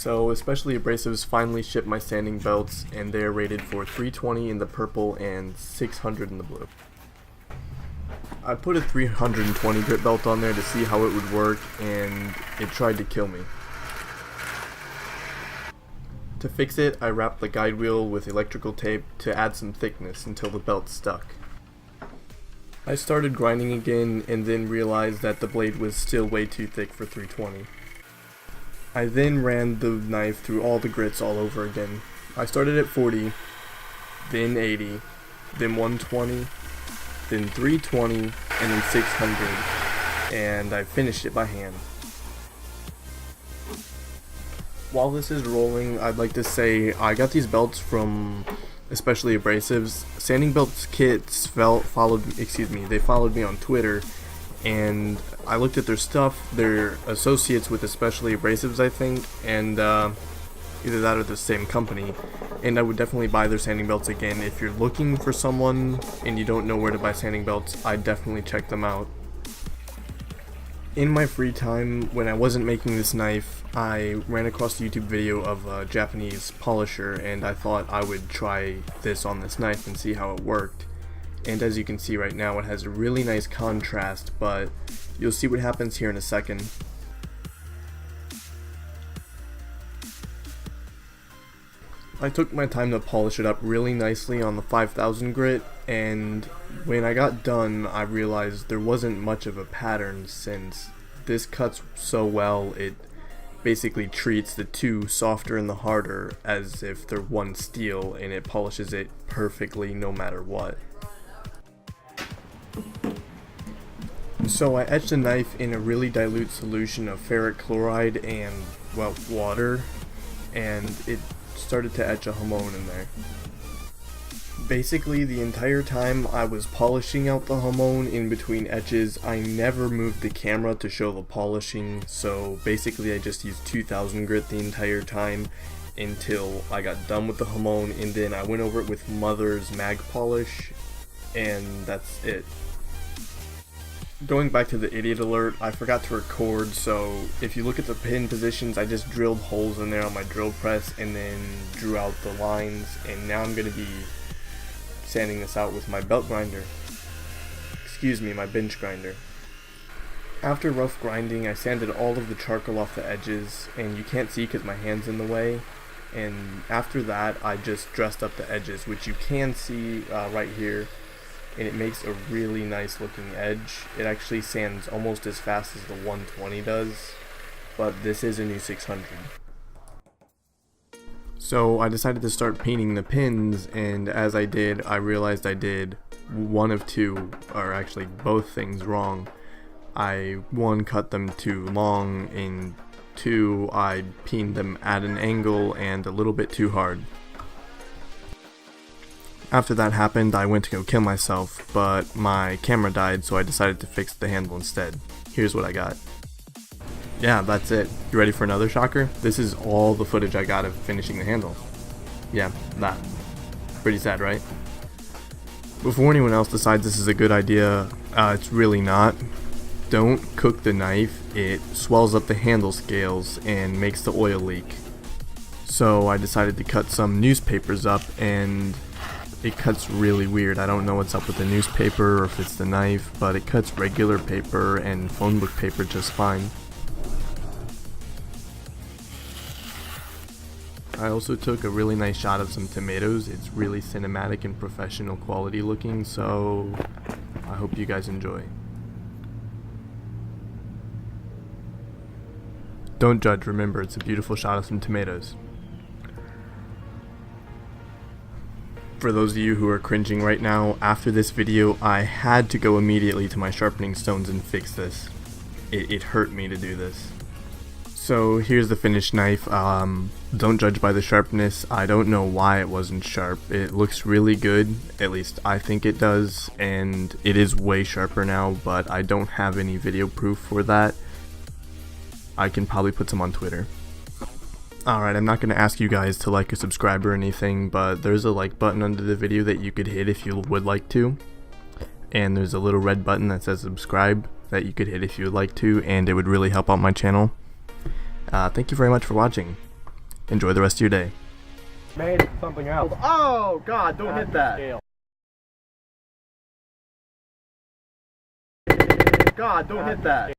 So especially abrasives finally shipped my sanding belts, and they are rated for 320 in the purple and 600 in the blue. I put a 320 grit belt on there to see how it would work, and it tried to kill me. To fix it, I wrapped the guide wheel with electrical tape to add some thickness until the belt stuck. I started grinding again and then realized that the blade was still way too thick for 320. I then ran the knife through all the grits all over again. I started at 40, then 80, then 120, then 320, and then 600, and I finished it by hand. While this is rolling, I'd like to say I got these belts from Especially Abrasives. Sanding Belts Kits followed me on Twitter, and I looked at their stuff. They're associates with Especially Abrasives, I think, and either that or the same company, and I would definitely buy their sanding belts again. If you're looking for someone and you don't know where to buy sanding belts, I'd definitely check them out. In my free time, when I wasn't making this knife, I ran across a YouTube video of a Japanese polisher, and I thought I would try this on this knife and see how it worked. And as you can see right now, it has a really nice contrast, but you'll see what happens here in a second. I took my time to polish it up really nicely on the 5000 grit, and when I got done I realized there wasn't much of a pattern, since this cuts so well it basically treats the two, softer and the harder, as if they're one steel, and it polishes it perfectly no matter what. So I etched the knife in a really dilute solution of ferric chloride and, well, water, and it started to etch a hamon in there. Basically, the entire time I was polishing out the hamon in between etches, I never moved the camera to show the polishing, so basically I just used 2000 grit the entire time until I got done with the hamon, and then I went over it with Mother's mag polish, and that's it. Going back to the idiot alert, I forgot to record, so if you look at the pin positions, I just drilled holes in there on my drill press and then drew out the lines, and now I'm going to be sanding this out with my belt grinder. My bench grinder. After rough grinding, I sanded all of the charcoal off the edges, and you can't see because my hand's in the way, and after that I just dressed up the edges, which you can see right here. And it makes a really nice looking edge. It actually sands almost as fast as the 120 does, but this is a new 600. So I decided to start painting the pins, and as I did, I realized I did one of two, or actually both things wrong. I, one, cut them too long, and two, I pinned them at an angle and a little bit too hard. After that happened, I went to go kill myself, but my camera died, so I decided to fix the handle instead. Here's what I got. Yeah, that's it. You ready for another shocker? This is all the footage I got of finishing the handle. Yeah, that. Pretty sad, right? Before anyone else decides this is a good idea, it's really not. Don't cook the knife. It swells up the handle scales and makes the oil leak. So I decided to cut some newspapers up, and it cuts really weird. I don't know what's up with the newspaper or if it's the knife, but it cuts regular paper and phone book paper just fine. I also took a really nice shot of some tomatoes. It's really cinematic and professional quality looking, so I hope you guys enjoy. Don't judge, remember, it's a beautiful shot of some tomatoes. For those of you who are cringing right now, after this video, I had to go immediately to my sharpening stones and fix this. It hurt me to do this. So here's the finished knife. Don't judge by the sharpness. I don't know why it wasn't sharp. It looks really good, at least I think it does, and it is way sharper now, but I don't have any video proof for that. I can probably put some on Twitter. Alright, I'm not going to ask you guys to like or subscribe or anything, but there's a like button under the video that you could hit if you would like to. And there's a little red button that says subscribe that you could hit if you would like to, and it would really help out my channel. Thank you very much for watching. Enjoy the rest of your day. Made something else. Oh God, don't hit that. God, don't hit that.